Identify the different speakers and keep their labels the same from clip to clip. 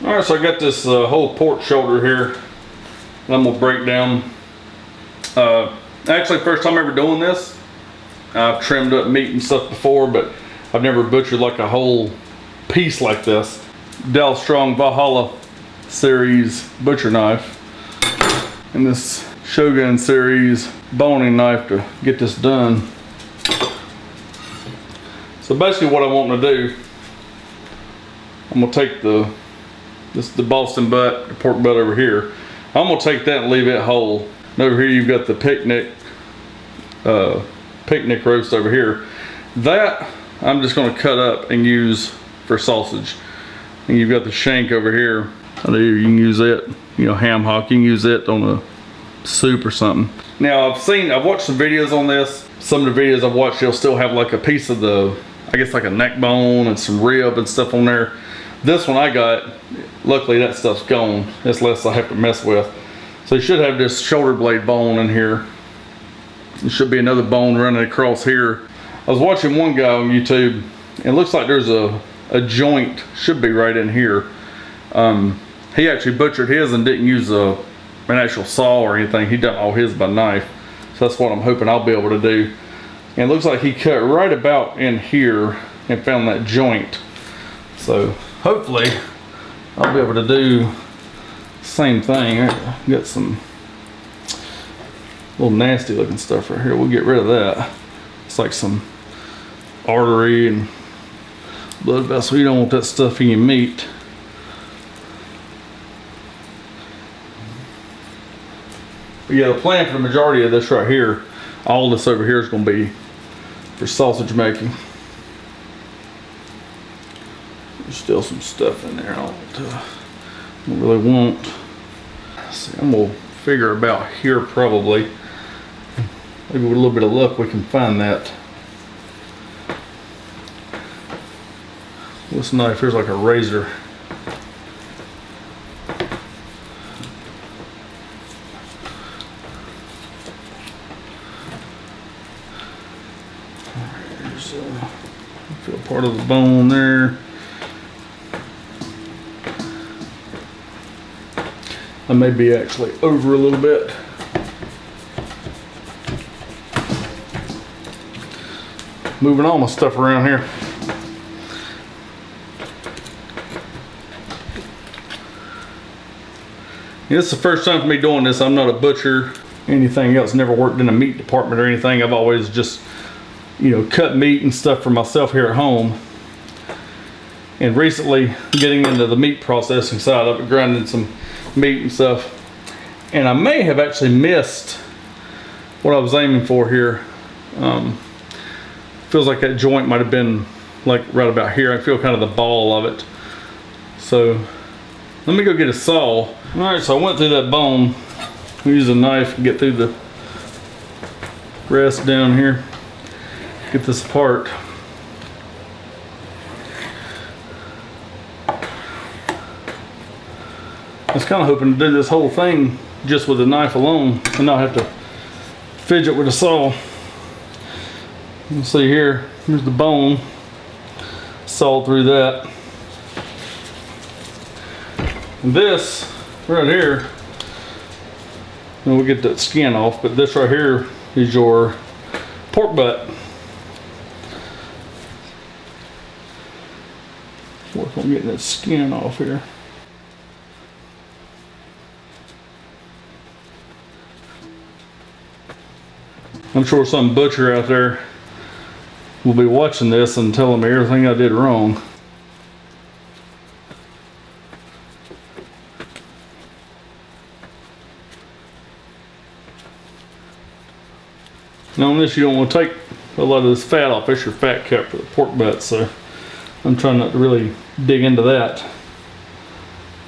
Speaker 1: All right, so I got this whole pork shoulder here. I'm gonna break down. Actually, first time ever doing this. I've trimmed up meat and stuff before, but I've never butchered like a whole piece like this. Dallas Strong Valhalla series butcher knife and this Shogun series boning knife to get this done. So basically what I want to do, I'm gonna take the Boston butt, the pork butt over here. I'm gonna take that and leave it whole. And over here you've got the picnic roast over here. That I'm just gonna cut up and use for sausage. And you've got the shank over here. You can use it, you know, ham hock. You can use it on a soup or something. Now I've watched some videos on this. Some of the videos I've watched, you'll still have like a piece of the, I guess like a neck bone and some rib and stuff on there. This one I got, luckily that stuff's gone. It's less I have to mess with. So you should have this shoulder blade bone in here. There should be another bone running across here. I was watching one guy on YouTube, and it looks like there's a joint, should be right in here. He actually butchered his and didn't use an actual saw or anything. He done all his by knife. So that's what I'm hoping I'll be able to do. And it looks like he cut right about in here and found that joint. So hopefully I'll be able to do the same thing. Got some little nasty looking stuff right here. We'll get rid of that. It's like some artery and blood vessel. You don't want that stuff in your meat. But yeah, the plan for the majority of this right here, all this over here is going to be for sausage making. There's still some stuff in there I don't really want. Let's see, I'm going to figure about here probably. Maybe with a little bit of luck we can find that. This knife here's like a razor. Here's feel part of the bone there. I may be actually over a little bit. Moving all my stuff around here. This is the first time for me doing this. I'm not a butcher, anything else. Never worked in a meat department or anything. I've always just, you know, cut meat and stuff for myself here at home. And recently getting into the meat processing side of it, grinding some meat and stuff. And I may have actually missed what I was aiming for here. Feels like that joint might have been like right about here. I feel kind of the ball of it. So let me go get a saw. All right, so I went through that bone. We use a knife to get through the rest down here. Get this apart. I was kind of hoping to do this whole thing just with a knife alone and not have to fidget with a saw. You can see here, here's the bone. Saw through that. And this right here, and we'll get that skin off, but this right here is your pork butt. Work on getting that skin off here. I'm sure some butcher out there will be watching this and telling me everything I did wrong. Now on this, you don't want to take a lot of this fat off. It's your fat cut for the pork butt, so I'm trying not to really dig into that.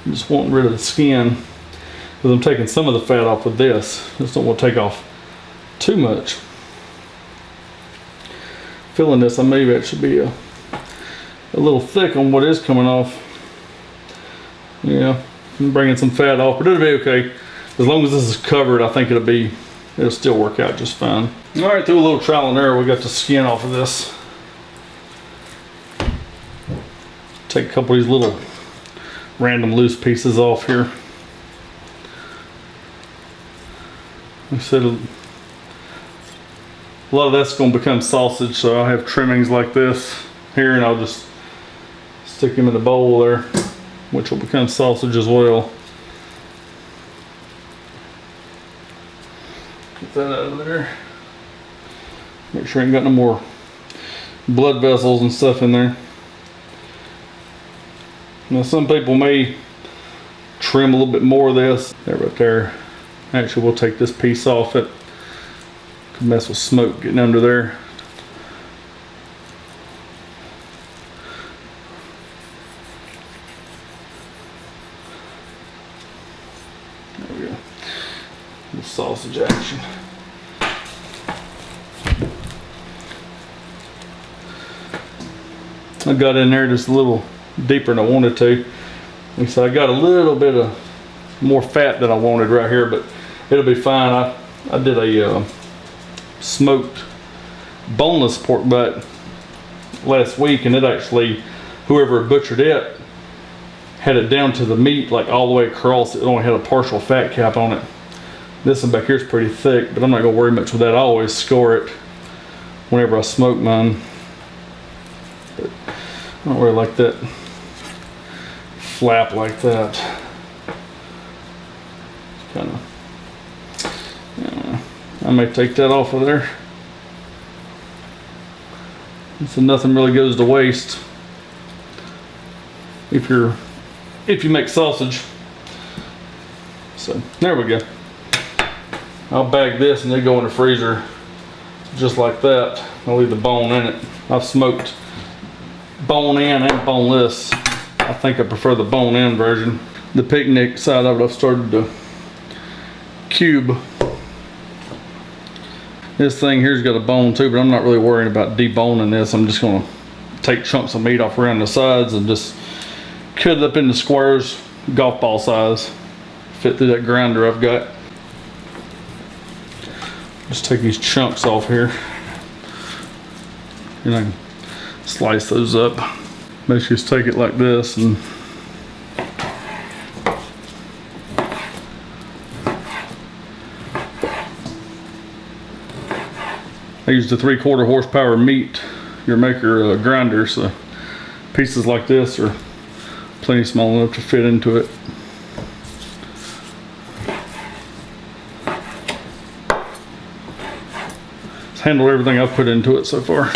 Speaker 1: I'm just wanting rid of the skin because I'm taking some of the fat off with this. Just don't want to take off too much. Feeling this, maybe it should be a little thick on what is coming off. Yeah, I'm bringing some fat off, but it'll be okay. As long as this is covered, I think it'll still work out just fine. All right, through a little trial and error, we got the skin off of this. Take a couple of these little random loose pieces off here. Like I said, a lot of that's going to become sausage, so I'll have trimmings like this here, and I'll just stick them in the bowl there, which will become sausage as well. Get that out of there. Make sure I ain't got no more blood vessels and stuff in there. Now some people may trim a little bit more of this. There, right there. Actually, we'll take this piece off. It could mess with smoke getting under there. There we go. The sausage action. I got in there just a little deeper than I wanted to. And so I got a little bit of more fat than I wanted right here, but it'll be fine. I did a smoked boneless pork butt last week, and it actually, whoever butchered it had it down to the meat like all the way across. It only had a partial fat cap on it. This one back here is pretty thick, but I'm not gonna worry much with that. I always score it whenever I smoke mine. But I don't really like that flap like that. Kind of, I may take that off of there. So nothing really goes to waste if you make sausage. So there we go. I'll bag this and then go in the freezer just like that. I'll leave the bone in it. I've smoked bone in and boneless. I think I prefer the bone in version. The picnic side of it, I've started to cube. This thing here's got a bone too, but I'm not really worrying about deboning this. I'm just gonna take chunks of meat off around the sides and just cut it up into squares, golf ball size. Fit through that grinder I've got. Just take these chunks off here. And I can slice those up. Basically just take it like this and I used a 3/4 horsepower meat your maker grinder, so pieces like this are plenty small enough to fit into it. It's handled everything I've put into it so far.